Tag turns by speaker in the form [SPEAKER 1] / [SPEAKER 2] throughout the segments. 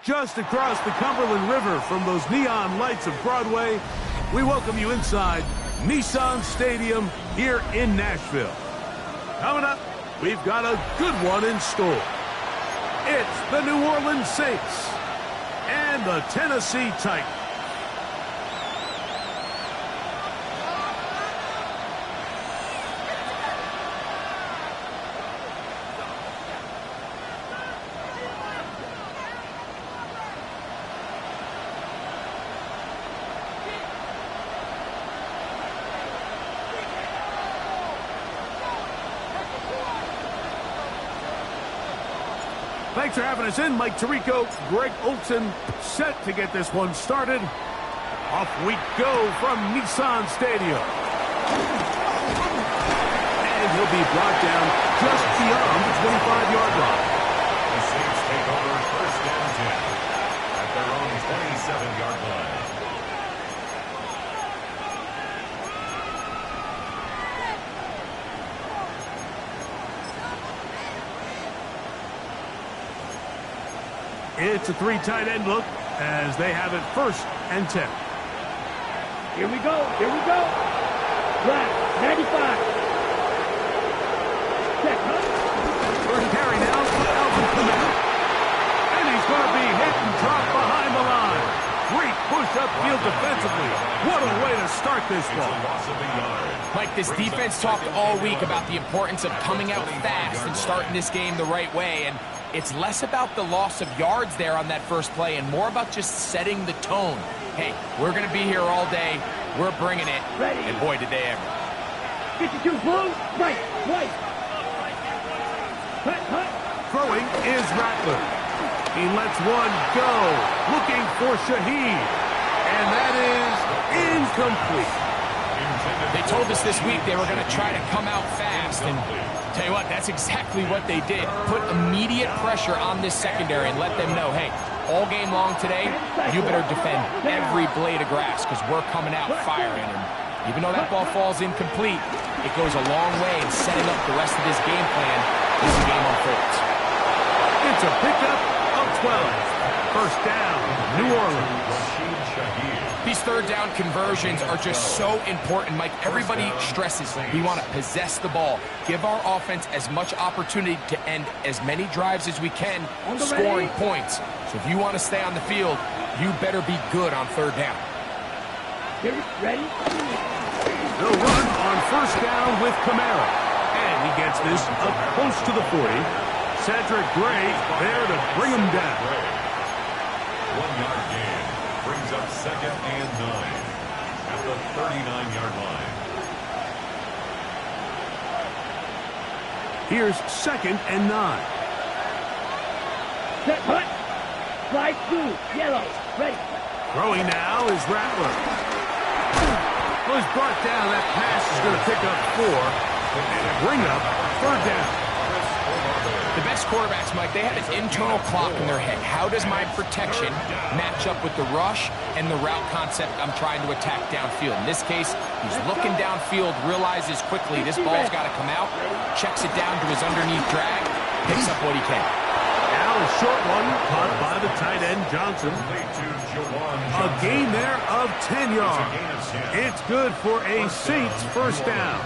[SPEAKER 1] Just across the Cumberland River from those neon lights of Broadway, we welcome you inside Nissan Stadium here in Nashville. Coming up, we've got a good one in store. It's the New Orleans Saints and the Tennessee Titans. Thanks for having us in. Mike Tirico, Greg Olson, set to get this one started. Off we go from Nissan Stadium. And he'll be brought down just beyond the 25-yard line.
[SPEAKER 2] The Saints take over first down 10 at their own 27-yard line.
[SPEAKER 1] It's a three tight end look as they have it first and 10.
[SPEAKER 3] Here we go. Here we go. Flat, 95. Check, huh?
[SPEAKER 1] First carry now for Alvin Kamara. And he's going to be hit and dropped behind the line. Great push upfield defensively. What a way to start this one.
[SPEAKER 4] Mike, this defense talked all week about the importance of coming out fast and starting this game the right way. And it's less about the loss of yards there on that first play and more about just setting the tone. Hey, we're going to be here all day. We're bringing it.
[SPEAKER 3] Ready.
[SPEAKER 4] And boy, did they ever.
[SPEAKER 3] 52 blue, right, white. Hut, hut.
[SPEAKER 1] Throwing is Rattler. He lets one go. Looking for Shaheed. And that is incomplete.
[SPEAKER 4] They told us this week they were going to try to come out fast. And tell you what, that's exactly what they did. Put immediate pressure on this secondary and let them know, hey, all game long today, you better defend every blade of grass because we're coming out firing. And even though that ball falls incomplete, it goes a long way in setting up the rest of this game plan as the game unfolds.
[SPEAKER 1] It's a pickup of 12. First down, New Orleans.
[SPEAKER 4] These third down conversions are just so important, Mike. Everybody stresses we want to possess the ball, give our offense as much opportunity to end as many drives as we can, scoring points. So if you want to stay on the field, you better be good on third down.
[SPEAKER 3] Ready?
[SPEAKER 1] They'll run on first down with Kamara. And he gets this up close to the 40. Cedric Gray there to bring him down.
[SPEAKER 2] 1 yard gain brings up second and 9 at the 39-yard line.
[SPEAKER 1] Here's second and 9.
[SPEAKER 3] Set, hut. Slide blue, yellow, ready.
[SPEAKER 1] Throwing now is Rattler. Well, he's brought down. That pass is going to pick up 4 and bring up third down.
[SPEAKER 4] The best quarterbacks, Mike, they have an internal clock in their head. How does my protection match up with the rush and the route concept I'm trying to attack downfield? In this case, he's looking downfield, realizes quickly this ball's got to come out, checks it down to his underneath drag, picks up what he can.
[SPEAKER 1] Now a short one caught by the tight end Johnson. A gain there of 10 yards. It's good for a Saints first down.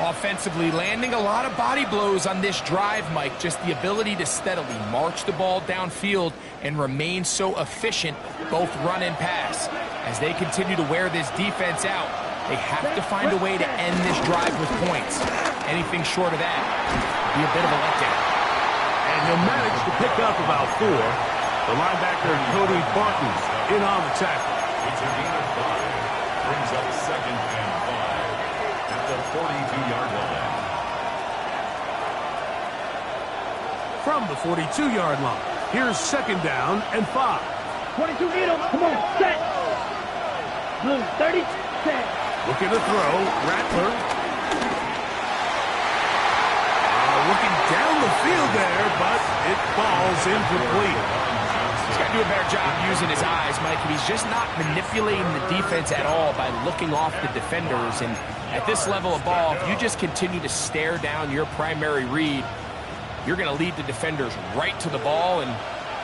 [SPEAKER 4] Offensively, landing a lot of body blows on this drive, Mike. Just the ability to steadily march the ball downfield and remain so efficient, both run and pass. As they continue to wear this defense out, they have to find a way to end this drive with points. Anything short of that would be a bit of a letdown.
[SPEAKER 1] And he'll manage to pick up about 4. The linebacker, Cody Barton, in on the tackle.
[SPEAKER 2] It's a gain of 5. Brings up second and 5 at the 42-yard line.
[SPEAKER 1] From the 42-yard line, here's second down and 5.
[SPEAKER 3] 22, hit him. Come on, set. Blue, 30, set.
[SPEAKER 1] Looking to throw, Rattler. Looking down the field there, but it falls incomplete.
[SPEAKER 4] He's got to do a better job using his eyes, Mike. He's just not manipulating the defense at all by looking off the defenders. And at this level of ball, if you just continue to stare down your primary read, you're going to lead the defenders right to the ball, and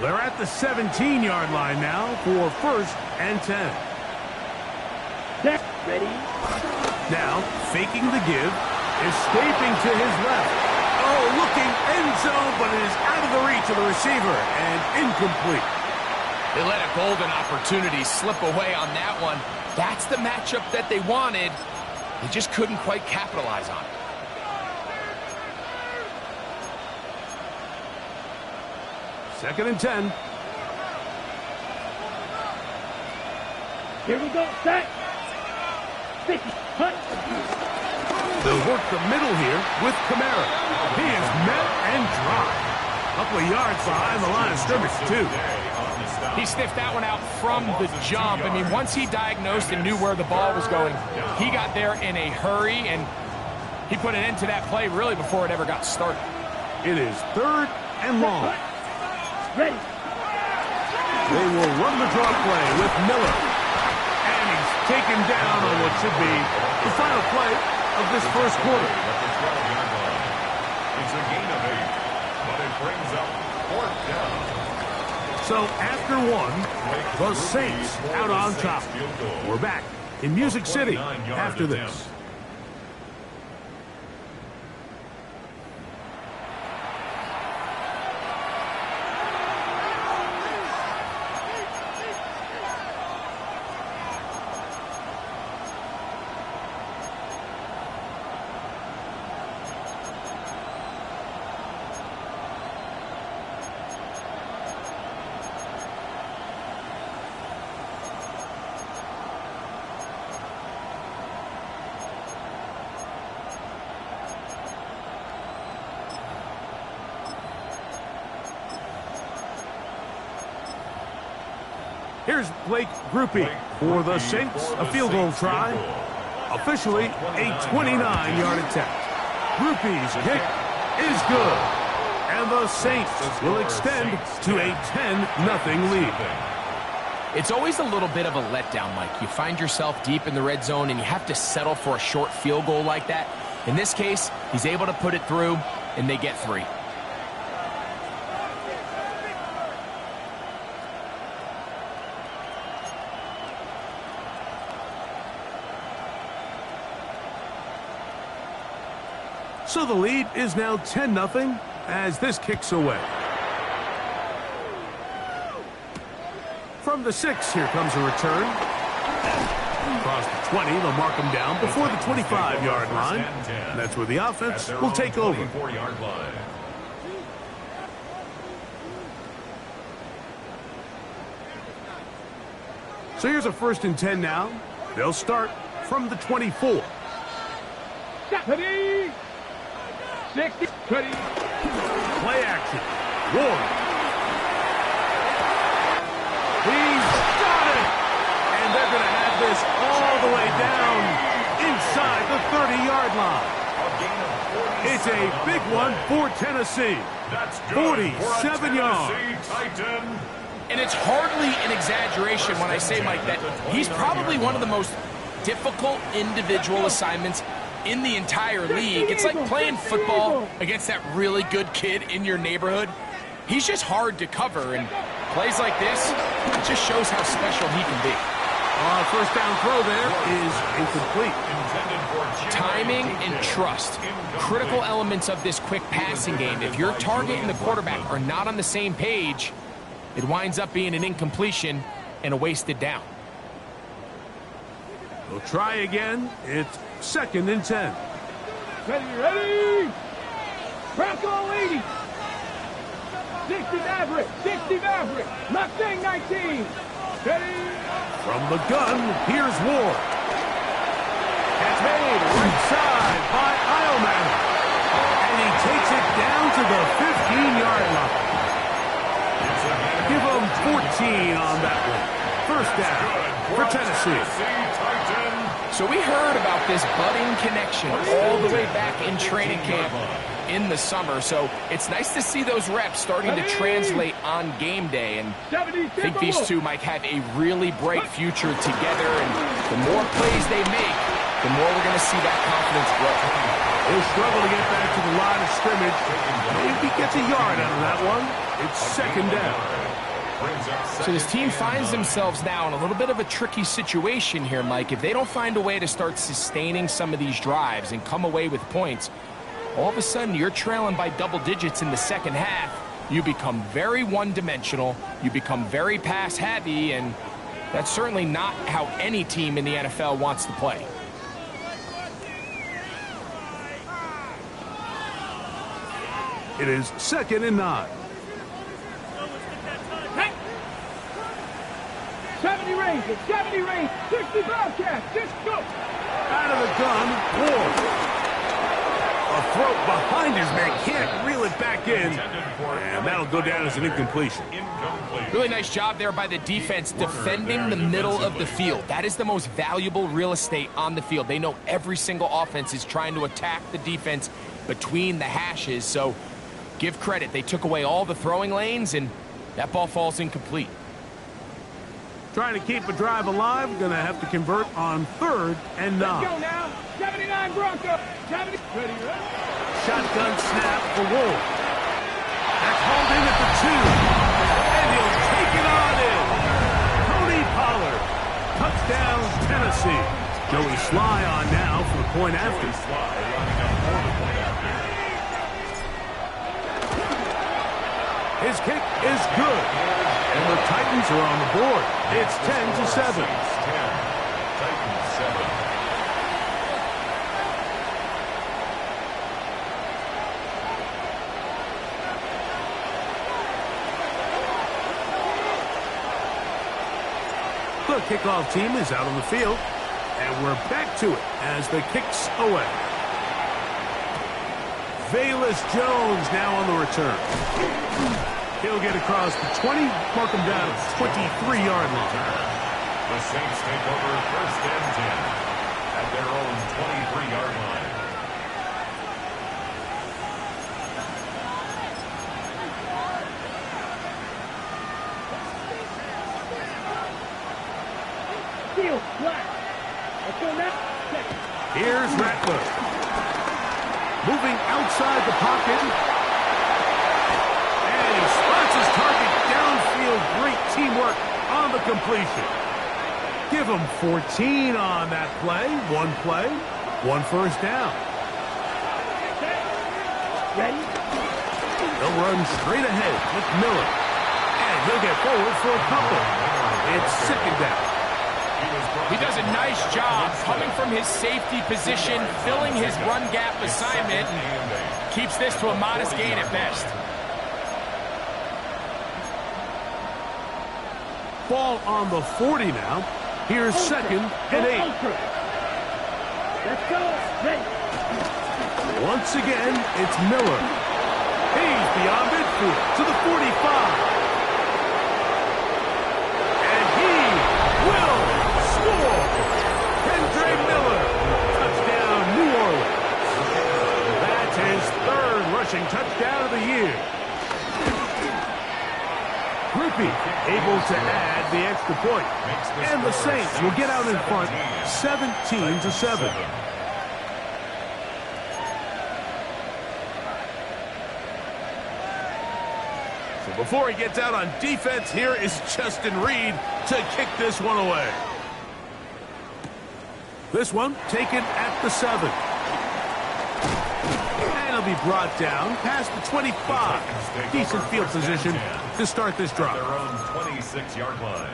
[SPEAKER 1] They're at the 17-yard line now for 1st and 10.
[SPEAKER 3] Ready?
[SPEAKER 1] Now, faking the give, escaping to his left. Oh, looking end zone, but it is out of the reach of the receiver and incomplete.
[SPEAKER 4] They let a golden opportunity slip away on that one. That's the matchup that they wanted. They just couldn't quite capitalize on it.
[SPEAKER 1] Second and 10.
[SPEAKER 3] Here we go. Set. 50. Hunt.
[SPEAKER 1] They'll work the middle here with Kamara. He is met and dropped. Couple of yards behind the line of scrimmage, too.
[SPEAKER 4] He sniffed that one out from the jump. I mean, once he diagnosed and knew where the ball was going, he got there in a hurry, and he put an end to that play really before it ever got started.
[SPEAKER 1] It is 3rd and long.
[SPEAKER 3] Ready.
[SPEAKER 1] They will run the draw play with Miller. And he's taken down on what should be the final play of this first quarter.
[SPEAKER 2] It's a gain of 8, but it brings up 4th down.
[SPEAKER 1] So after one, the Saints out on top. We're back in Music City after this. Here's Blake Grupe for the Saints, a field goal try. Officially a 29-yard attempt. Grupe's kick is good. And the Saints will extend to a 10-0 lead.
[SPEAKER 4] It's always a little bit of a letdown, Mike. You find yourself deep in the red zone and you have to settle for a short field goal like that. In this case, he's able to put it through, and they get 3.
[SPEAKER 1] So the lead is now 10-0 as this kicks away. From the 6, here comes a return. Across the 20, they'll mark him down before the 25-yard line. And that's where the offense will take over.
[SPEAKER 2] 24-yard line.
[SPEAKER 1] So here's a 1st and 10 now. They'll start from the 24.
[SPEAKER 3] Ready. 60. Ready.
[SPEAKER 1] Play action. Ward. He's got it! And they're going to have this all the way down inside the 30-yard line. It's a big one for Tennessee.
[SPEAKER 2] That's good
[SPEAKER 1] 47 yards.
[SPEAKER 2] Titan.
[SPEAKER 4] And it's hardly an exaggeration when I say, Mike, that he's probably one of the most difficult individual assignments in the entire league. It's like playing football against that really good kid in your neighborhood. He's just hard to cover, and plays like this, it just shows how special he can be.
[SPEAKER 1] First down throw there is incomplete.
[SPEAKER 4] Timing and trust, critical elements of this quick passing game. If your target and the quarterback are not on the same page, it winds up being an incompletion and a wasted down.
[SPEAKER 1] We'll try again. It's 2nd and 10.
[SPEAKER 3] Ready. Bronco 80. 60 Maverick. 60 Maverick. Mustang 19. Ready.
[SPEAKER 1] From the gun, here's Ward. Catch made right side by Eilman. And he takes it down to the 15-yard line. Give him 14 on that one. First down for Tennessee.
[SPEAKER 4] So we heard about this budding connection all the way back in training camp in the summer. So it's nice to see those reps starting to translate on game day. And I think these two might have a really bright future together. And the more plays they make, the more we're going to see that confidence grow.
[SPEAKER 1] He'll struggle to get back to the line of scrimmage. Maybe he gets a yard out of that one. It's second down.
[SPEAKER 4] So this team finds themselves now in a little bit of a tricky situation here, Mike. If they don't find a way to start sustaining some of these drives and come away with points, all of a sudden you're trailing by double digits in the second half. You become very one-dimensional. You become very pass-heavy, and that's certainly not how any team in the NFL wants to play.
[SPEAKER 1] It is 2nd and 9.
[SPEAKER 3] 70 range, 70 range, 60 Bobcats, just go.
[SPEAKER 1] Out of the gun, Ward. A throw behind his man, can't reel it back in. And that'll go down as an incompletion.
[SPEAKER 4] Really nice job there by the defense defending the middle of the field. That is the most valuable real estate on the field. They know every single offense is trying to attack the defense between the hashes. So give credit. They took away all the throwing lanes, and that ball falls incomplete.
[SPEAKER 1] Trying to keep a drive alive, going to have to convert on 3rd and 9.
[SPEAKER 3] Let's go now. 79 Bronco. 70. Ready,
[SPEAKER 1] Shotgun snap for Wolf. That's hauled in at the 2. And he'll take it on in. Tony Pollard. Touchdown, Tennessee. Joey Sly on now for the point after. His kick is good. And the Titans are on the board. It's 10-7.
[SPEAKER 2] Titans 7.
[SPEAKER 1] The kickoff team is out on the field. And we're back to it as the kick's away. Velus Jones now on the return. He'll get across the 20, mark him down at 23-yard line.
[SPEAKER 2] The Saints take over 1st and 10 at their own 23-yard line.
[SPEAKER 3] Field, flat. Let's go now.
[SPEAKER 1] Here's Rattler. Moving outside the pocket. Spots his target downfield. Great teamwork on the completion. Give him 14 on that play. One play, 1 first down.
[SPEAKER 3] Ready?
[SPEAKER 1] He'll run straight ahead with Miller. And he'll get forward for a couple. It's 2nd down.
[SPEAKER 4] He does a nice job coming from his safety position, filling his run gap assignment, and keeps this to a modest gain at best.
[SPEAKER 1] Ball on the 40 now. Here's 2nd and 8.
[SPEAKER 3] Let's go. Ready.
[SPEAKER 1] Once again, it's Miller. He's beyond midfield to the 45. And he will score. Kendre Miller. Touchdown, New Orleans. That's his 3rd rushing touchdown of the year. Grippy able to add the extra point. And the Saints will get out in front 17-7. So before he gets out on defense, here is Justin Reed to kick this one away. This one taken at the 7. And he'll be brought down past the 25. Decent field position to start this drive.
[SPEAKER 2] Their own 26-yard line.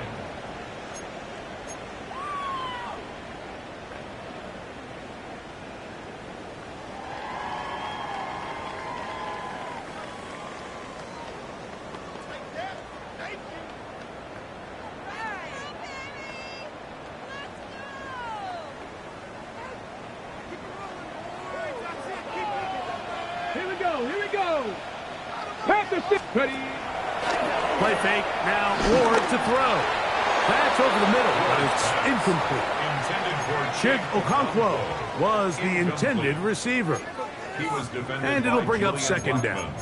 [SPEAKER 3] Here we go. Here we go. Panthers 6. Ready.
[SPEAKER 1] Play fake. Now Ward to throw. That's over the middle, but it's incomplete. Chig Okonkwo was the intended receiver. And it'll bring up 2nd down.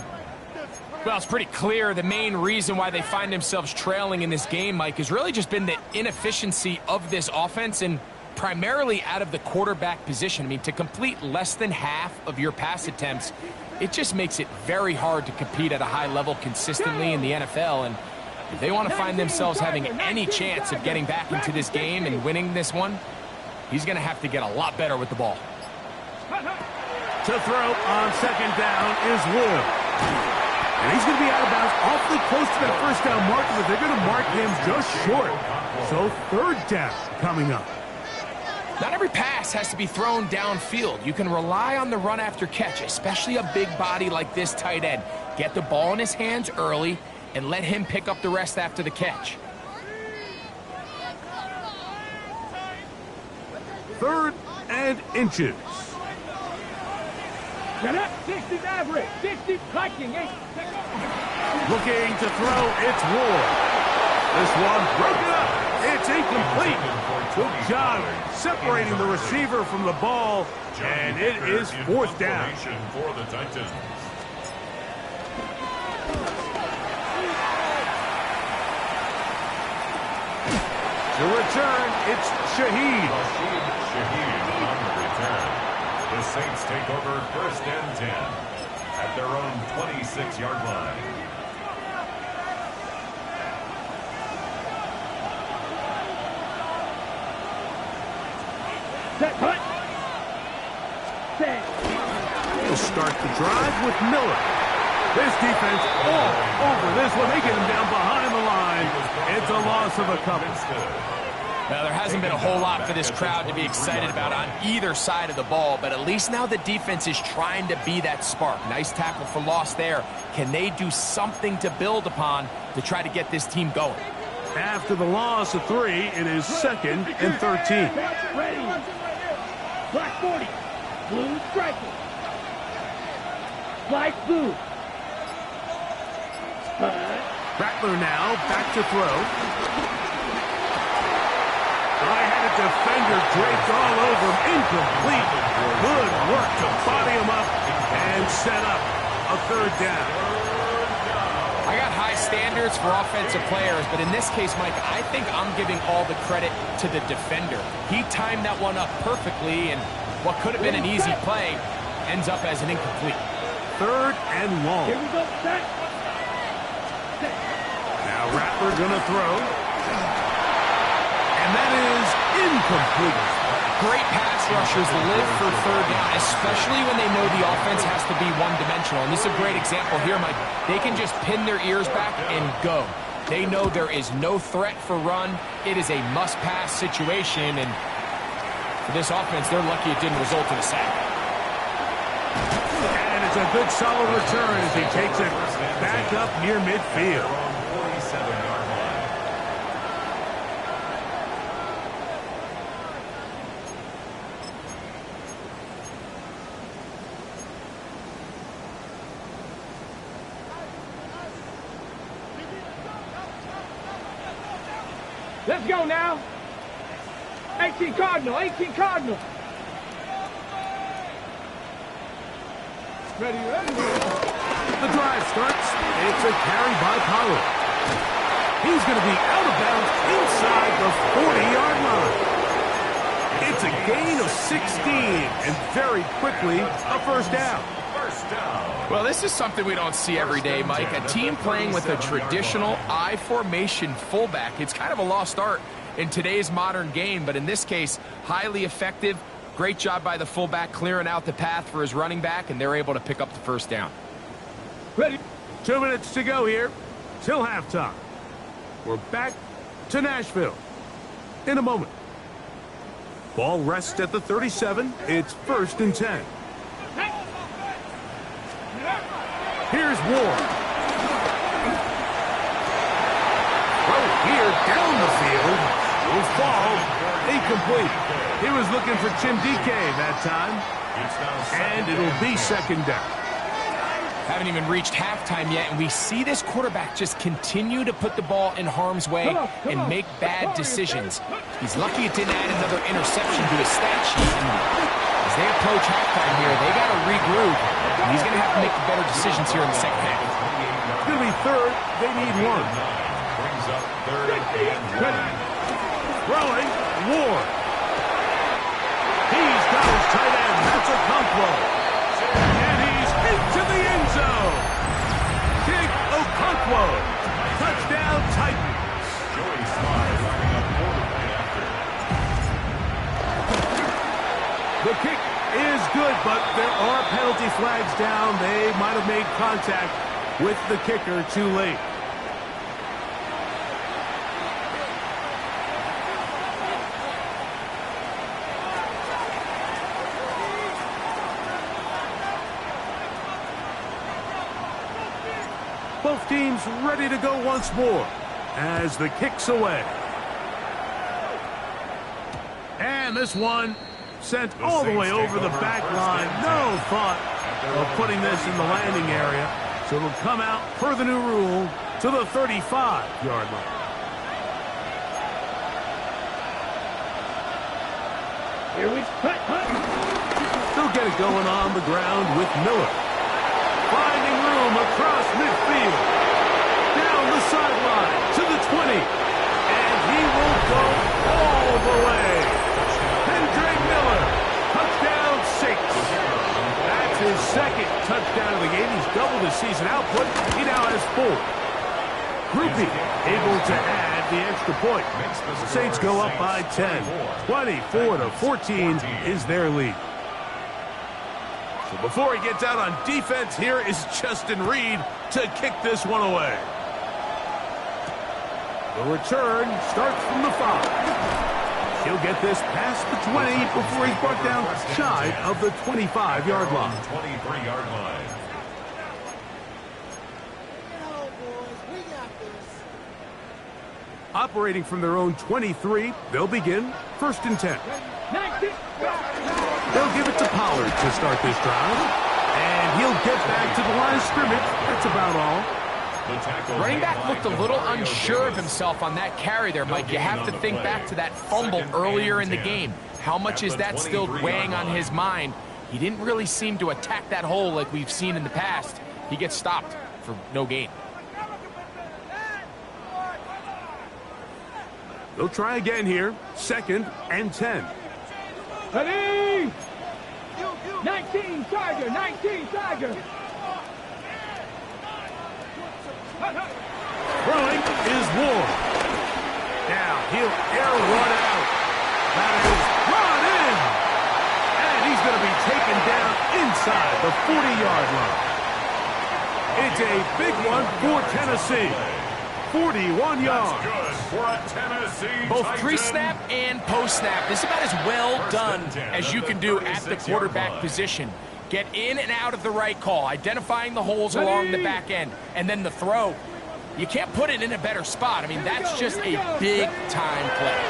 [SPEAKER 4] Well, it's pretty clear the main reason why they find themselves trailing in this game, Mike, has really just been the inefficiency of this offense and primarily out of the quarterback position. I mean, to complete less than half of your pass attempts, it just makes it very hard to compete at a high level consistently in the NFL. And if they want to find themselves having any chance of getting back into this game and winning this one, he's going to have to get a lot better with the ball.
[SPEAKER 1] To throw on second down is Ward. And he's going to be out of bounds awfully close to that first down marker, but they're going to mark him just short. So third down coming up.
[SPEAKER 4] Not every pass has to be thrown downfield. You can rely on the run after catch, especially a big body like this tight end. Get the ball in his hands early and let him pick up the rest after the catch.
[SPEAKER 1] Third and inches.
[SPEAKER 3] Get up, 60's average, 60 striking, 8.
[SPEAKER 1] Looking to throw, it's Ward. This one broken up. It's incomplete. Good job separating the receiver from the ball, and it is fourth down.
[SPEAKER 2] For the Titans.
[SPEAKER 1] To return, it's Shaheed.
[SPEAKER 2] Shaheed on the return. The Saints take over first and 10 at their own 26-yard line.
[SPEAKER 3] Set, cut. Set.
[SPEAKER 1] We'll start the drive with Miller. This defense all over this one. They get him down behind the line. It's a loss of a couple.
[SPEAKER 4] Now, there hasn't been a whole lot for this crowd to be excited about on either side of the ball, but at least now the defense is trying to be that spark. Nice tackle for loss there. Can they do something to build upon to try to get this team going?
[SPEAKER 1] After the loss of 3, it is second and 13.
[SPEAKER 3] Ready. Black 40. Blue striking. Black blue.
[SPEAKER 1] Rattler now back to throw. Right-handed defender draped all over him. Incomplete. Good work to body him up and set up a third down.
[SPEAKER 4] I got high standards for offensive players, but in this case, Mike, I think I'm giving all the credit to the defender. He timed that one up perfectly, and what could have been an easy play ends up as an incomplete.
[SPEAKER 1] Third and long.
[SPEAKER 3] Here we go. Set. Set.
[SPEAKER 1] Now Rattler gonna throw. And that is incomplete.
[SPEAKER 4] Great pass rushers live for third down, especially when they know the offense has to be one-dimensional. And this is a great example here, Mike. They can just pin their ears back and go. They know there is no threat for run. It is a must-pass situation, and for this offense, they're lucky it didn't result in a sack.
[SPEAKER 1] And it's a good solid return as he takes it back up near midfield.
[SPEAKER 2] 47-yard line.
[SPEAKER 3] Let's go now. 18 Cardinal, 18 Cardinal. Ready, ready.
[SPEAKER 1] The drive starts. It's a carry by Pollard. He's going to be out of bounds inside the 40-yard line. It's a gain of 16, and very quickly, a first down.
[SPEAKER 4] Well, this is something we don't see every day, Mike. A team playing with a traditional I formation fullback. It's kind of a lost art in today's modern game, but in this case, highly effective. Great job by the fullback clearing out the path for his running back, and they're able to pick up the first down.
[SPEAKER 3] Ready.
[SPEAKER 1] 2 minutes to go here till halftime. We're back to Nashville in a moment. Ball rests at the 37. It's first and 10. Here's Ward. Throw here down the field. Will fall. Incomplete. He was looking for Chindike that time. And it'll be second down.
[SPEAKER 4] Haven't even reached halftime yet, and we see this quarterback just continue to put the ball in harm's way and make bad decisions. He's lucky it didn't add another interception to his stat sheet. And as they approach halftime here, they got to regroup. And he's going to have to make the better decisions here in the second half.
[SPEAKER 1] It's going to be third. They need one.
[SPEAKER 2] Brings up third and 1.
[SPEAKER 1] Throwing, Ward. He's got his tight end. That's Okonkwo. And he's into the end zone. Kick Okonkwo. Touchdown Titans.
[SPEAKER 2] Joey Slye lining up quarterback after.
[SPEAKER 1] The kick is good, but there are penalty flags down. They might have made contact with the kicker too late. Both teams ready to go once more as the kick's away. And this one sent all the way over the back line. No thought of putting this in the landing area. So it'll come out per the new rule to the 35-yard line.
[SPEAKER 3] Here we cut.
[SPEAKER 1] They'll get it going on the ground with Miller. Finding room across midfield. Down the sideline to the 20. And he will go all the way. Hendrick Miller, touchdown 6. That's his second touchdown of the game. He's doubled his season output. He now has 4. Groupie able to add the extra point. The Saints go up by 10. 24-14 is their lead. So before he gets out on defense, here is Justin Reed to kick this one away. The return starts from the 5. He'll get this past the 20 before he's brought down shy of the 25-yard line.
[SPEAKER 2] 23-yard line.
[SPEAKER 1] Operating from their own 23, they'll begin 1st and 10. They'll give it to Pollard to start this drive. And he'll get back to the line of scrimmage. That's about all.
[SPEAKER 4] Running back looked a little unsure of himself on that carry there, Mike. You have to think back to that fumble earlier in the game. How much is that still weighing on his mind? He didn't really seem to attack that hole like we've seen in the past. He gets stopped for no gain.
[SPEAKER 1] They'll try again here. 2nd and 10.
[SPEAKER 3] Ready? 19 Charger, 19 Charger.
[SPEAKER 1] Throwing is Ward. Now he'll air one out. That is brought in. And he's going to be taken down inside the 40-yard line. It's a big one for Tennessee. 41 yards.
[SPEAKER 2] Good for a Tennessee
[SPEAKER 4] Both
[SPEAKER 2] Titan.
[SPEAKER 4] pre-snap and post-snap. This is about as well done as you can do at the quarterback position. Get in and out of the right call, identifying the holes along the back end, and then the throw. You can't put it in a better spot. I mean, that's just a big-time play.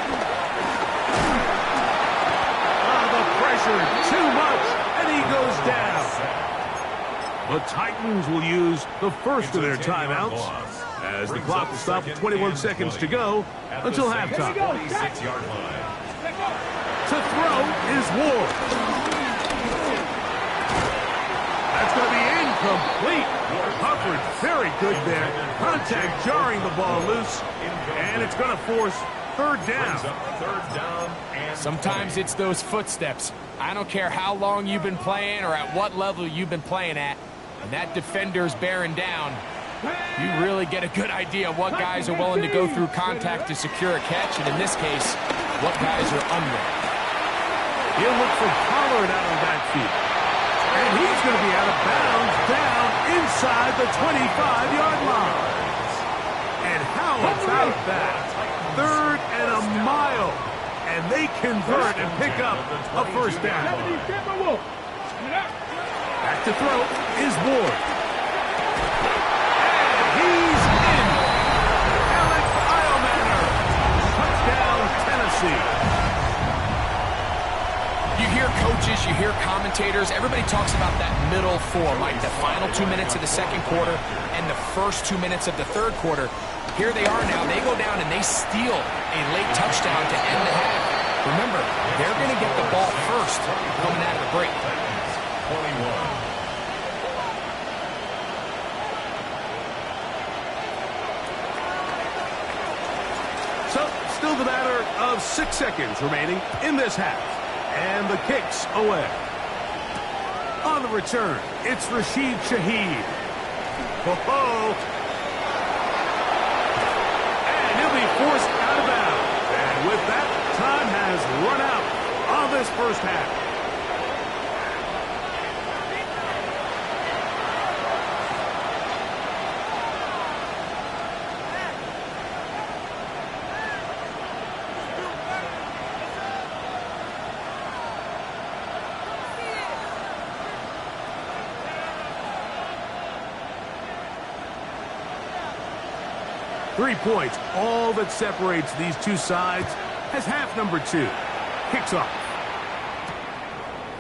[SPEAKER 1] The pressure, too much, and he goes down. The Titans will use the first of their timeouts as the clock will stop with 21 seconds to go until halftime.
[SPEAKER 2] 46-yard line.
[SPEAKER 1] To throw is Ward. That's going to be incomplete. Coverage very good there. Contact jarring the ball loose, and it's going to force 3rd down.
[SPEAKER 4] Sometimes it's those footsteps. I don't care how long you've been playing or at what level you've been playing at. When that defender's bearing down, you really get a good idea of what guys are willing to go through contact to secure a catch, and in this case, what guys are unwilling.
[SPEAKER 1] He'll look for Pollard out on that field. And he's going to be out of bounds down inside the 25-yard line. And how about that? 3rd and a mile. And they convert and pick up a 1st down. Back to throw is Ward. And he's in. Alec Eilmanner. Touchdown, Tennessee.
[SPEAKER 4] You hear coaches, you hear commentators, everybody talks about that middle 4, Mike, the final 2 minutes of the 2nd quarter and the first 2 minutes of the 3rd quarter. Here they are now. They go down and they steal a late touchdown to end the half. Remember, they're going to get the ball first coming out of the break.
[SPEAKER 2] 21.
[SPEAKER 1] So, still the matter of 6 seconds remaining in this half. And the kick's away. On the return, it's Rashid Shaheed. Ho-ho! And he'll be forced out of bounds. And with that, time has run out on this first half. Three points, all that separates these two sides, as half number 2 kicks off.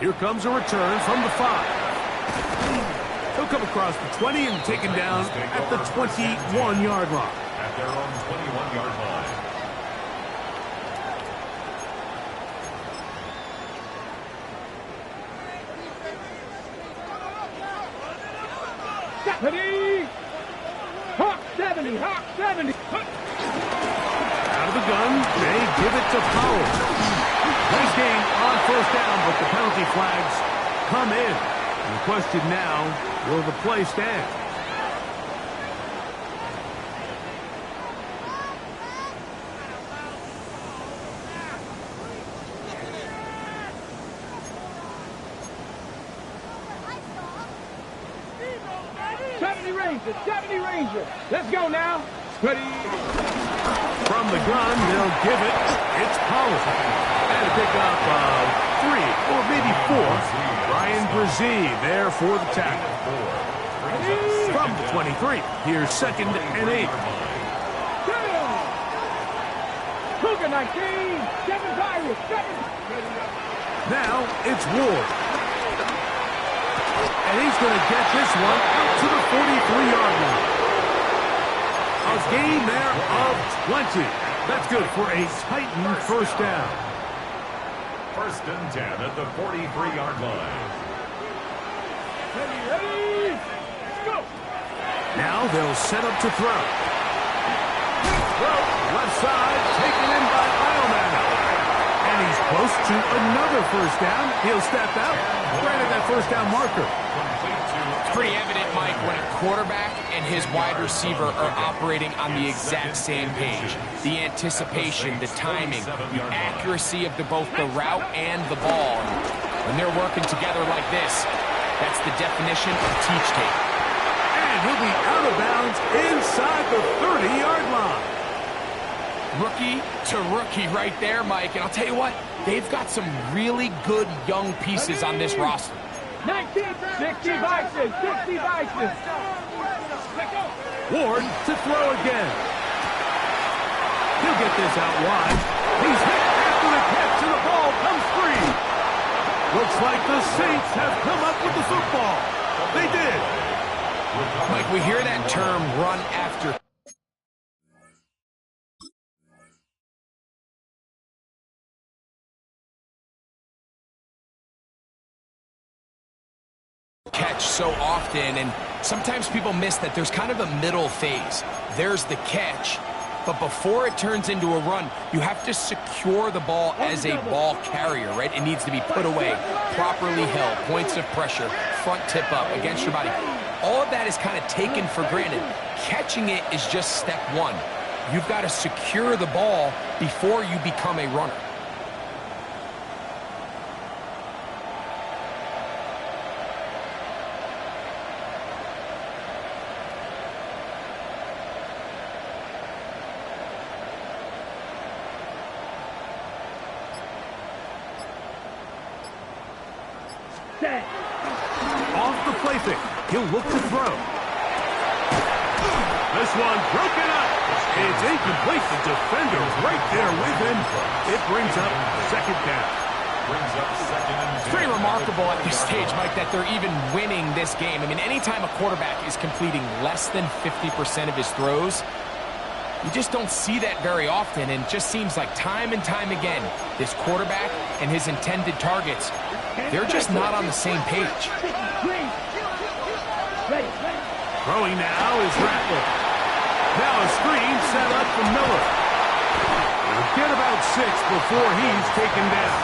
[SPEAKER 1] Here comes a return from the 5. He'll come across the 20 and taken down at the 21-yard line.
[SPEAKER 2] At their own 21-yard line.
[SPEAKER 3] Ready? Hawk 70, Hawk 70.
[SPEAKER 1] Out of the gun, they give it to Powell. Nice game on first down, but the penalty flags come in. And the question now, will the play stand?
[SPEAKER 3] Ranger, 70 Ranger. Let's go now. Ready?
[SPEAKER 1] From the gun, they'll give it. It's Powell. And a pick up of 3 or maybe 4. Brian Brzee there for the tackle. From the 23, here's 2nd and 8.
[SPEAKER 3] Cougar 19, 7 Pirates, 7.
[SPEAKER 1] Now it's Ward. And he's going to get this one out to the 43-yard line. A gain there of 20. That's good for a Titan first down.
[SPEAKER 2] 1st and 10 at the 43-yard line.
[SPEAKER 3] Ready? Let's go.
[SPEAKER 1] Now they'll set up to throw. Throw, left side, taken in by Eilman. And he's close to another first down. He'll step out, right at that first down marker.
[SPEAKER 4] It's pretty evident, Mike, when a quarterback and his wide receiver are operating on the exact same page. The anticipation, the timing, the accuracy of both the route and the ball. When they're working together like this, that's the definition of teach tape.
[SPEAKER 1] And he'll be out of bounds inside the 30-yard line.
[SPEAKER 4] Rookie to rookie right there, Mike. And I'll tell you what, they've got some really good young pieces on this roster.
[SPEAKER 3] 19, 60 Bison, 60 Bison.
[SPEAKER 1] Ward to throw again. He'll get this out wide. He's hit after the catch and the ball comes free. Looks like the Saints have come up with the football. They did.
[SPEAKER 4] Mike, we hear that term run after catch so often, and sometimes people miss that there's kind of a middle phase. There's the catch, but before it turns into a run, you have to secure the ball as a ball carrier, right? It needs to be put away, properly held, points of pressure, front tip up against your body. All of that is kind of taken for granted. Catching it is just step one. You've got to secure the ball before you become a runner.
[SPEAKER 1] Off the play fake. He'll look to throw. This one broken up. It's incomplete. The defender right there with him. It brings up 2nd down.
[SPEAKER 4] It's pretty remarkable at this stage, Mike, that they're even winning this game. I mean, anytime a quarterback is completing less than 50% of his throws, you just don't see that very often, and it just seems like time and time again, this quarterback and his intended targets, they're just not on the same page.
[SPEAKER 1] Throwing now is Rattler. Now a screen set up for Miller. He'll get about 6 before he's taken down.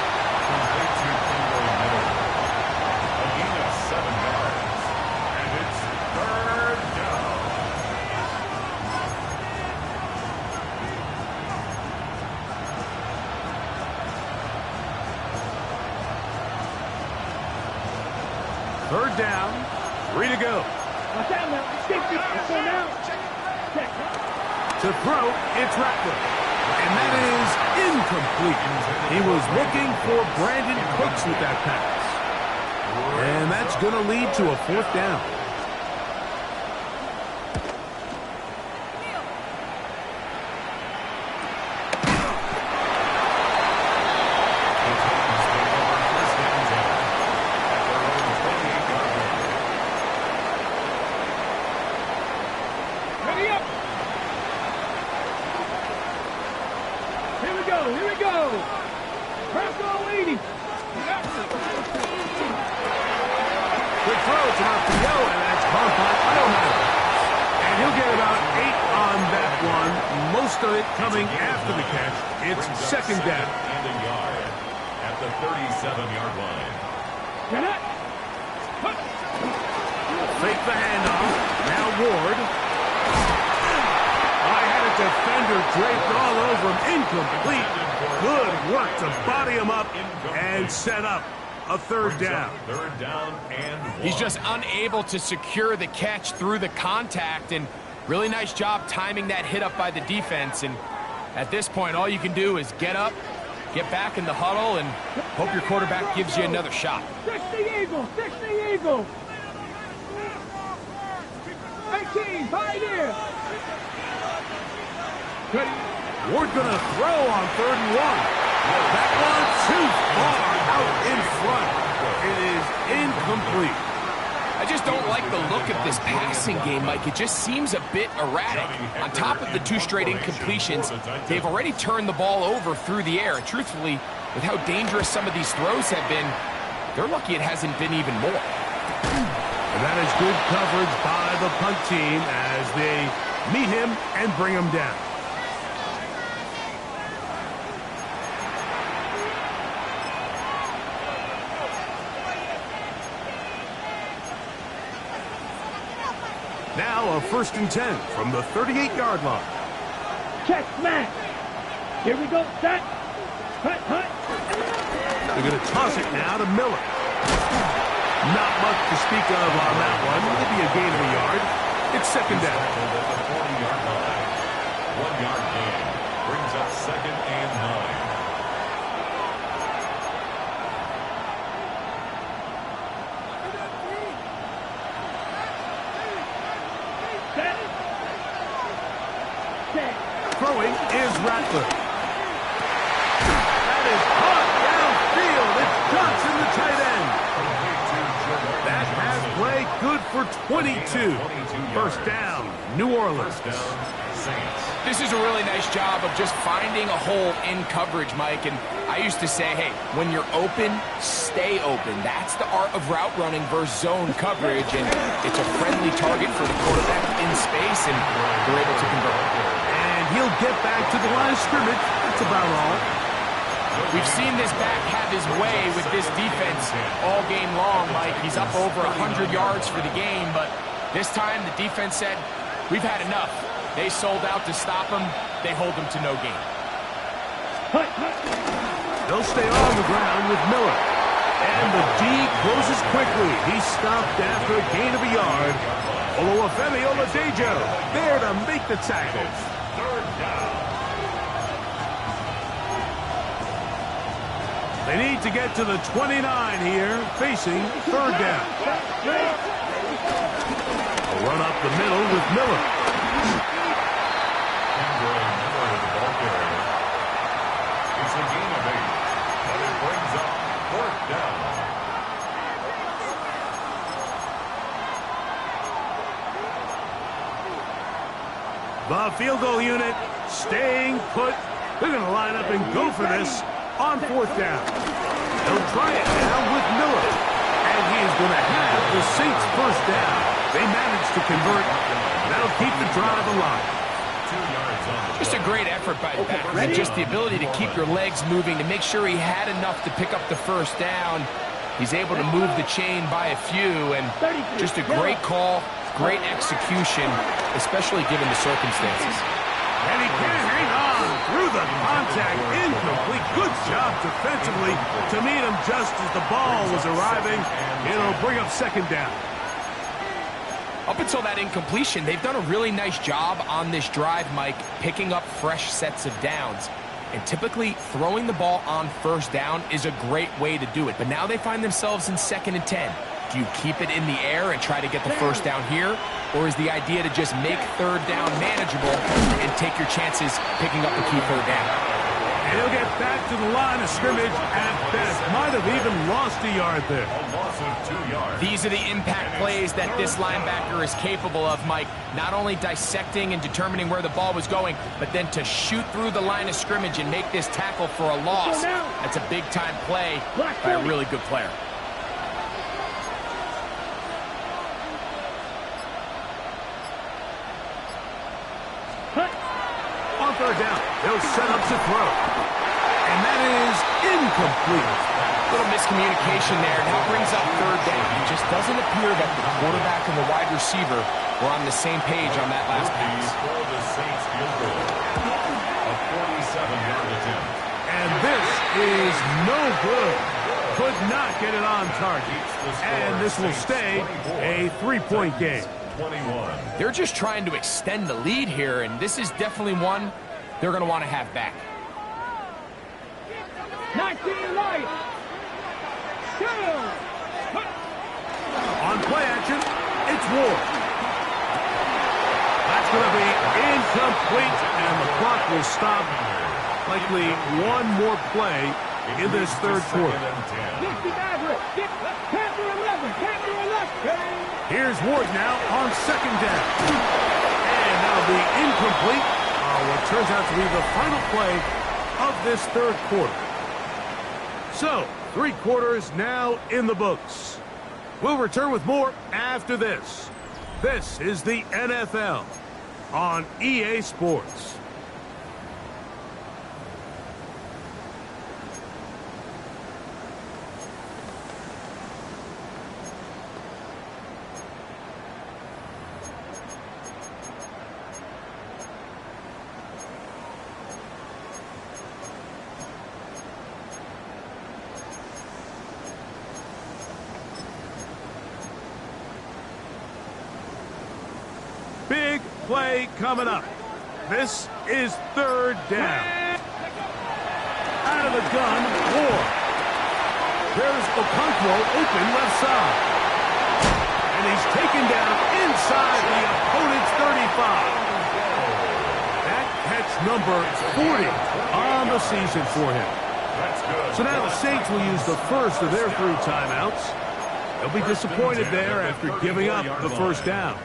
[SPEAKER 1] Third down, 3 to go.
[SPEAKER 3] Watch out now. Safety. Let's go now. Check.
[SPEAKER 1] To throw, it's Ratliff. And that is incomplete. He was looking for Brandon Cooks with that pass. And that's going to lead to a 4th down. Coming after the catch, it's 2nd down.
[SPEAKER 2] And a yard at the 37-yard line.
[SPEAKER 1] Fake the handoff. Now Ward. I had a defender draped all over him. Incomplete. Good work to body him up and set up a 3rd down.
[SPEAKER 2] 3rd down and 1.
[SPEAKER 4] He's just unable to secure the catch through the contact, and really nice job timing that hit up by the defense. And at this point, all you can do is get up, get back in the huddle, and hope your quarterback gives you another shot.
[SPEAKER 3] 60 Eagles! 60 Eagles! 18, pioneer!
[SPEAKER 1] Ward gonna throw on 3rd and 1. That one too far out in front. It is incomplete.
[SPEAKER 4] I just don't like the look of this passing game, Mike. It just seems a bit erratic. On top of the 2 straight incompletions, they've already turned the ball over through the air. Truthfully, with how dangerous some of these throws have been, they're lucky it hasn't been even more.
[SPEAKER 1] And that is good coverage by the punt team as they meet him and bring him down. Now a 1st and 10 from the 38-yard line.
[SPEAKER 3] Check, smash. Here we go, set. Hut, hut.
[SPEAKER 1] They're going to toss it now to Miller. Not much to speak of on that one. Maybe a gain of a yard. It's 2nd down.
[SPEAKER 2] At the 40-yard line. 1-yard gain brings up 2nd and 9.
[SPEAKER 1] Throwing is Ratliff. That is caught downfield. It's Johnson, the tight end. That pass play good for 22. 1st down, New Orleans.
[SPEAKER 4] This is a really nice job of just finding a hole in coverage, Mike. And I used to say, hey, when you're open, stay open. That's the art of route running versus zone coverage. And it's a friendly target for the quarterback in space, and they're able to convert.
[SPEAKER 1] He'll get back to the line of scrimmage. That's about all.
[SPEAKER 4] We've seen this back have his way with this defense all game long, Mike. He's up over 100 yards for the game, but this time the defense said, we've had enough. They sold out to stop him. They hold him to no gain.
[SPEAKER 1] They'll stay on the ground with Miller. And the D closes quickly. He's stopped after a gain of a yard. Oluwafemi Oladejo there to make the tackle. They need to get to the 29 here, facing 3rd down. A run up the middle with Miller.
[SPEAKER 2] It's a gain of 8, and it brings up 4th down.
[SPEAKER 1] The field goal unit staying put. They're going to line up and go for this on 4th down. They'll try it now with Miller. And he is going to have the Saints' 1st down. They managed to convert. That'll keep the drive alive.
[SPEAKER 2] 2 yards on the
[SPEAKER 4] Just a great effort by the back. And just the ability to keep your legs moving to make sure he had enough to pick up the 1st down. He's able to move the chain by a few, and just a great call, great execution, especially given the circumstances.
[SPEAKER 1] And he can't hang on through the contact. contact, incomplete. Good job defensively to meet him just as the ball was arriving. It'll bring up second down.
[SPEAKER 4] Up until that incompletion, they've done a really nice job on this drive, Mike, picking up fresh sets of downs. And typically, throwing the ball on first down is a great way to do it. But now they find themselves in 2nd and 10. Do you keep it in the air and try to get the first down here? Or is the idea to just make third down manageable and take your chances picking up the key third down?
[SPEAKER 1] And he'll get back to the line of scrimmage at best. Might have even lost a yard there.
[SPEAKER 2] A loss of 2 yards.
[SPEAKER 4] These are the impact plays that this linebacker is capable of, Mike. Not only dissecting and determining where the ball was going, but then to shoot through the line of scrimmage and make this tackle for a loss. That's a big-time play by a really good player.
[SPEAKER 1] On third down, they'll set up to throw. And that is incomplete.
[SPEAKER 4] Little miscommunication there. Now brings up third down. It just doesn't appear that the quarterback and the wide receiver were on the same page on that last pass.
[SPEAKER 2] For the Saints field goal. A 47-yard attempt.
[SPEAKER 1] And this is no good. Could not get it on target. And this will stay a 3-point game.
[SPEAKER 2] 21.
[SPEAKER 4] They're just trying to extend the lead here, and this is definitely one they're going to want to have back.
[SPEAKER 3] 19 right. 2.
[SPEAKER 1] On play action, it's Ward. That's going to be incomplete, and the clock will stop. Likely one more play in this third quarter.
[SPEAKER 3] 60 Maverick. Panther 11. Panther 11.
[SPEAKER 1] Here's Ward now on second down. And that'll be incomplete. What turns out to be the final play of this third quarter. So, 3 quarters now in the books. We'll return with more after this. This is the NFL on EA Sports. Big play coming up. This is third down. Out of the gun, Ward. There's Okonkwo open left side. And he's taken down inside the opponent's 35. That catch number 40 on the season for him. So now the Saints will use the first of their 3 timeouts. They'll be disappointed there after giving up the first down.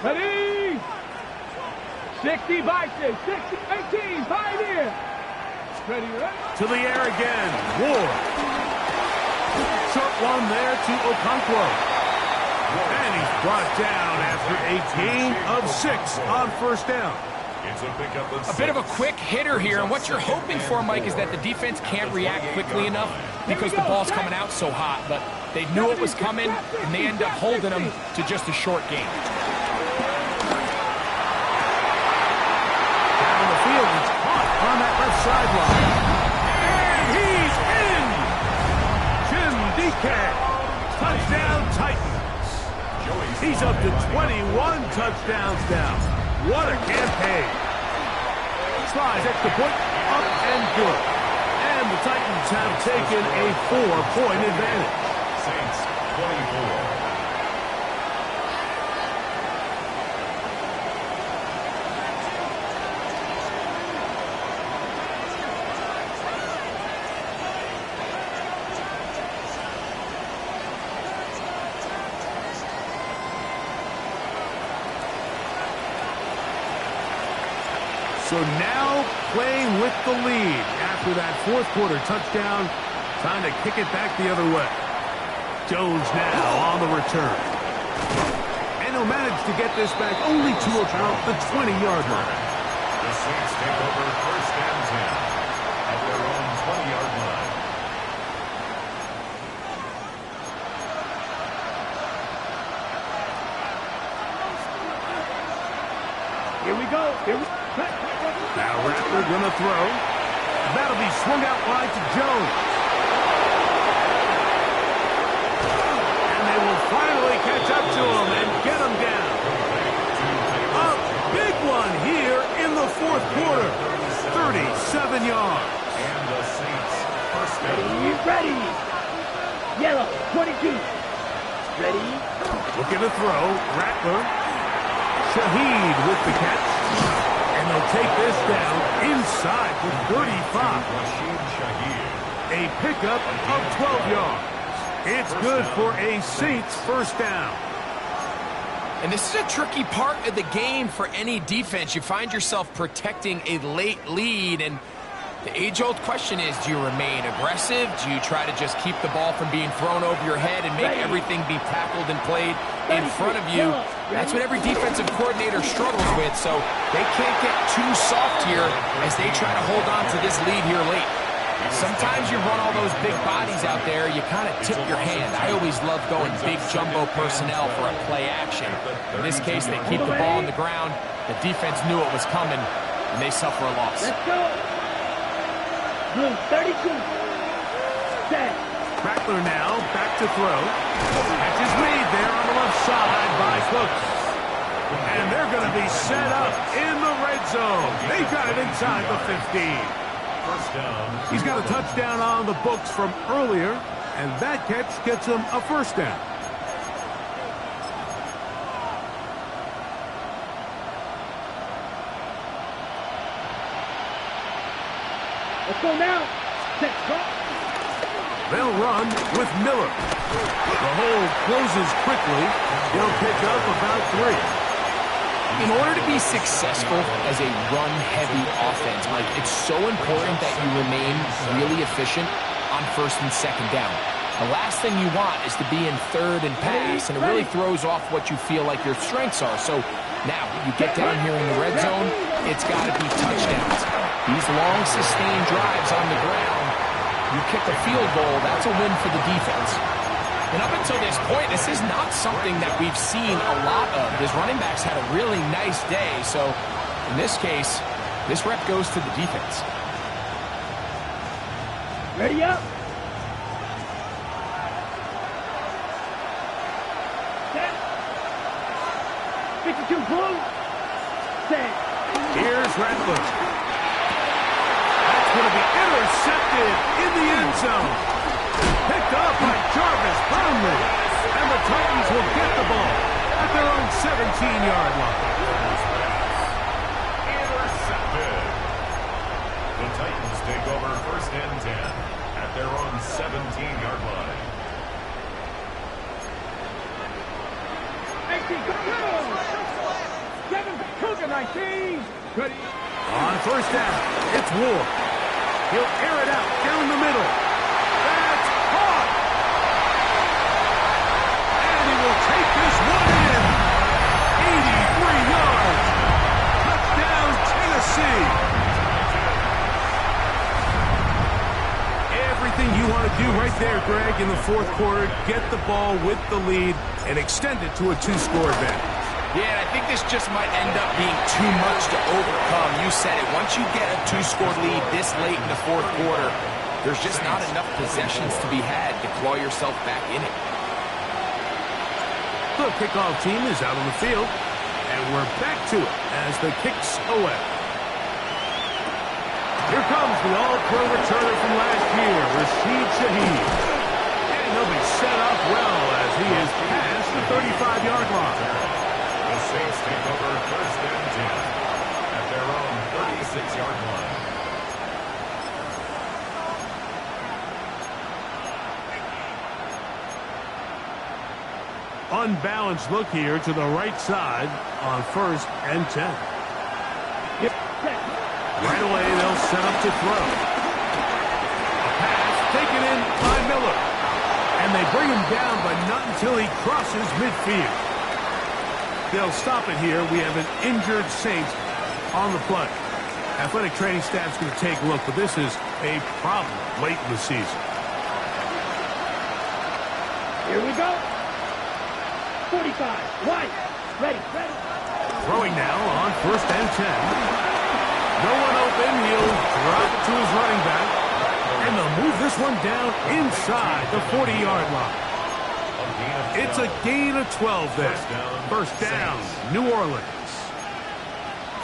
[SPEAKER 3] Ready? 60 Vikings, 60 18, Pioneer. Ready, right?
[SPEAKER 1] To the air again, Ward. Short one there to Okonkwo. And he's brought down after a gain of 6 on first down.
[SPEAKER 2] It's a pickup of 6.
[SPEAKER 4] A bit of a quick hitter here, and what you're hoping for, Mike, is that the defense can't react quickly enough because the ball's coming out so hot. But they knew it was coming, and they end up holding them to just a short gain.
[SPEAKER 1] On that left sideline. And he's in! Jim DK. Touchdown Titans. He's up to 21 touchdowns now. What a campaign. Tries extra point, up and good. And the Titans have taken a 4-point advantage.
[SPEAKER 2] Saints 24.
[SPEAKER 1] So now playing with the lead after that fourth quarter touchdown. Time to kick it back the other way. Jones now on the return. And he'll manage to get this back only to about the 20-yard line.
[SPEAKER 2] The Saints take over first and 10 at their own 20-yard line.
[SPEAKER 3] Here we go. Here we go.
[SPEAKER 1] Now Rattler gonna throw. That'll be swung out wide to Jones. And they will finally catch up to him and get him down. A big one here in the fourth quarter. 37 yards.
[SPEAKER 2] And the Saints first down.
[SPEAKER 3] Ready. Yellow, 22. Ready.
[SPEAKER 1] Looking to throw. Rattler. Shaheed with the catch. And they'll take this down inside the 35.
[SPEAKER 2] Rashid Shaheed.
[SPEAKER 1] A pickup of 12 yards. It's good for a Saints first down.
[SPEAKER 4] And this is a tricky part of the game for any defense. You find yourself protecting a late lead, and the age-old question is, do you remain aggressive? Do you try to just keep the ball from being thrown over your head and make everything be tackled and played in front of you? That's what every defensive coordinator struggles with, so they can't get too soft here as they try to hold on to this lead here late. Sometimes you run all those big bodies out there, you kind of tip your hand. I always love going big jumbo personnel for a play action. In this case, they keep the ball on the ground. The defense knew it was coming, and they suffer a loss.
[SPEAKER 3] Let's go. Blue, 32. Set.
[SPEAKER 1] Rattler now back to throw. Catch is made there on the left side by Cooks. And they're going to be set up in the red zone. They've got it inside the 15.
[SPEAKER 2] First down.
[SPEAKER 1] He's got a touchdown on the books from earlier, and that catch gets him a first down.
[SPEAKER 3] Let's go now. Set. Go.
[SPEAKER 1] They'll run with Miller. The hole closes quickly. He'll pick up about 3.
[SPEAKER 4] In order to be successful as a run-heavy offense, Mike, it's so important that you remain really efficient on first and second down. The last thing you want is to be in third and pass, and it really throws off what you feel like your strengths are. So now, you get down here in the red zone, it's got to be touchdowns. These long, sustained drives on the ground, you kick a field goal, that's a win for the defense. And up until this point, this is not something that we've seen a lot of. His running backs had a really nice day, so in this case, this rep goes to the defense.
[SPEAKER 3] Ready up. Set. 52 blue. Set.
[SPEAKER 1] Here's Rattler. That's going to be intercepted in the end zone. Picked up by Jarvis Brownlee. And the Titans will get the ball at their own 17-yard line.
[SPEAKER 2] Intercepted. The Titans take over first and 10 at their own 17-yard line.
[SPEAKER 3] 18, go! 7, Cougar 19. Ready.
[SPEAKER 1] On first down, it's Ward. He'll air it out down the middle. That's caught. And he will take this one in. 83 yards. Touchdown, Tennessee. Everything you want to do right there, Greg, in the fourth quarter. Get the ball with the lead and extend it to a 2-score advantage.
[SPEAKER 4] Yeah, and I think this just might end up being too much to overcome. You said it. Once you get a 2-score lead this late in the fourth quarter, there's just not enough possessions to be had to claw yourself back in it.
[SPEAKER 1] The kickoff team is out on the field, and we're back to it as the kicks away. Here comes the all-pro returner from last year, Rashid Shaheed. And he'll be set up well as he is past the 35-yard line.
[SPEAKER 2] The Saints take over first and 10 at their own 36-yard line.
[SPEAKER 1] Unbalanced look here to the right side on first and 10. Right away, they'll set up to throw. A pass taken in by Miller. And they bring him down, but not until he crosses midfield. They'll stop it here. We have an injured Saints on the play. Athletic training staff's going to take a look, but this is a problem late in the season.
[SPEAKER 3] Here we go. 45. White. Ready.
[SPEAKER 1] Throwing now on 1st and 10. No one open. He'll drop it to his running back. And they'll move this one down inside the 40-yard line. It's a gain of 12 there. First down, New Orleans.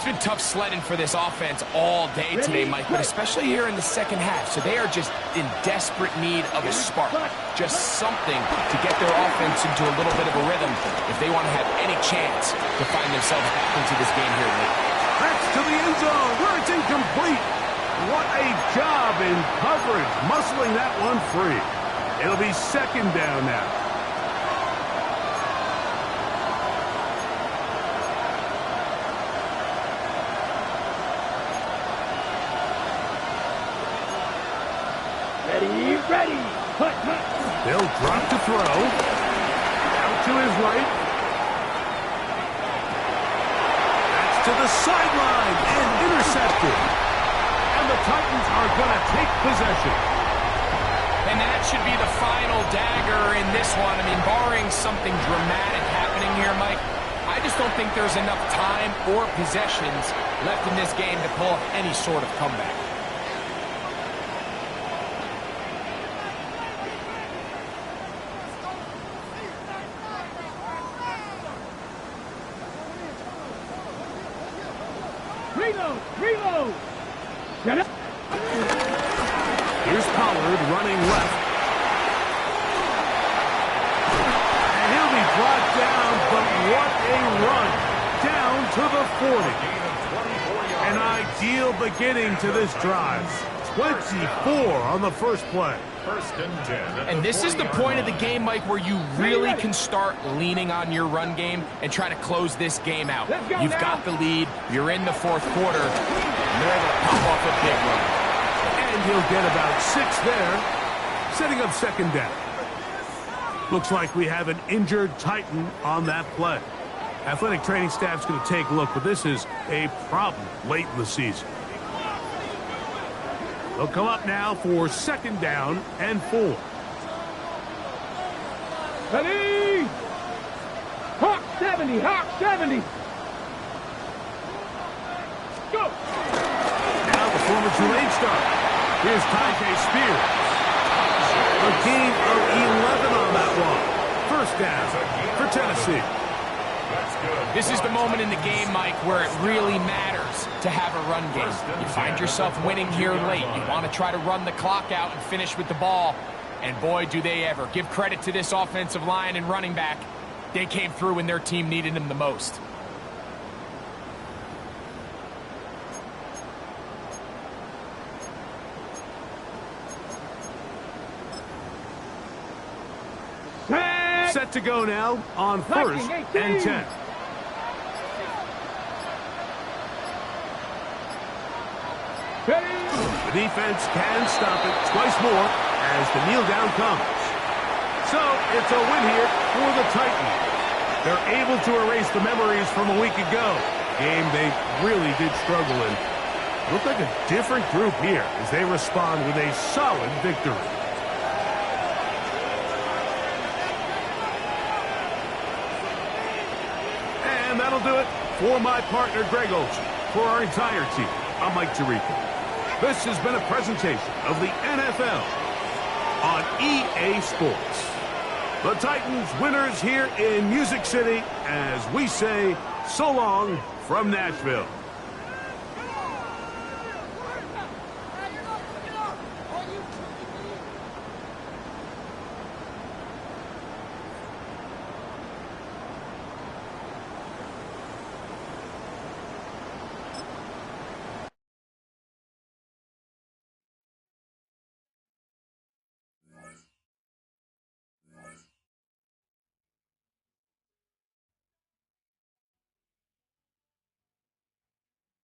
[SPEAKER 4] It's been tough sledding for this offense all day today, Mike, but especially here in the second half. So they are just in desperate need of a spark, just something to get their offense into a little bit of a rhythm if they want to have any chance to find themselves back into this game here late.
[SPEAKER 1] That's to the end zone where it's incomplete. What a job in coverage, muscling that one free. It'll be second down now.
[SPEAKER 3] Ready. Hut.
[SPEAKER 1] They'll drop to throw. Out to his right. That's to the sideline and intercepted. And the Titans are going to take possession.
[SPEAKER 4] And that should be the final dagger in this one. I mean, barring something dramatic happening here, Mike, I just don't think there's enough time or possessions left in this game to pull off any sort of comeback.
[SPEAKER 3] Reload. Get it.
[SPEAKER 1] Here's Pollard running left. And he'll be brought down, but what a run. Down to the 40. An ideal beginning to this drive. 24 on the first play.
[SPEAKER 2] First and 10.
[SPEAKER 4] And this is the point of the game, Mike, where you really can start leaning on your run game and try to close this game out. You've got the lead. You're in the fourth quarter. And they're able to pop off a big run.
[SPEAKER 1] And he'll get about 6 there, setting up second down. Looks like we have an injured Titan on that play. Athletic training staff's going to take a look, but this is a problem late in the season. They'll come up now for second down and 4.
[SPEAKER 3] Ready. Hawk 70. Go.
[SPEAKER 1] Now the former Tulane star. Here's Tyjae Spears. A gain of 11 on that one. First down for Tennessee.
[SPEAKER 4] This is the moment in the game, Mike, where it really matters to have a run game. You find yourself winning here late. You want to try to run the clock out and finish with the ball. And boy, do they ever. Give credit to this offensive line and running back. They came through when their team needed them the most.
[SPEAKER 1] Set to go now on 1st and 10. The defense can stop it twice more as the kneel down comes. So it's a win here for the Titans. They're able to erase the memories from a week ago. Game they really did struggle in. Look like a different group here as they respond with a solid victory. And that'll do it for my partner, Greg Olsen. For our entire team, I'm Mike Tirico. This has been a presentation of the NFL on EA Sports. The Titans winners here in Music City as we say so long from Nashville.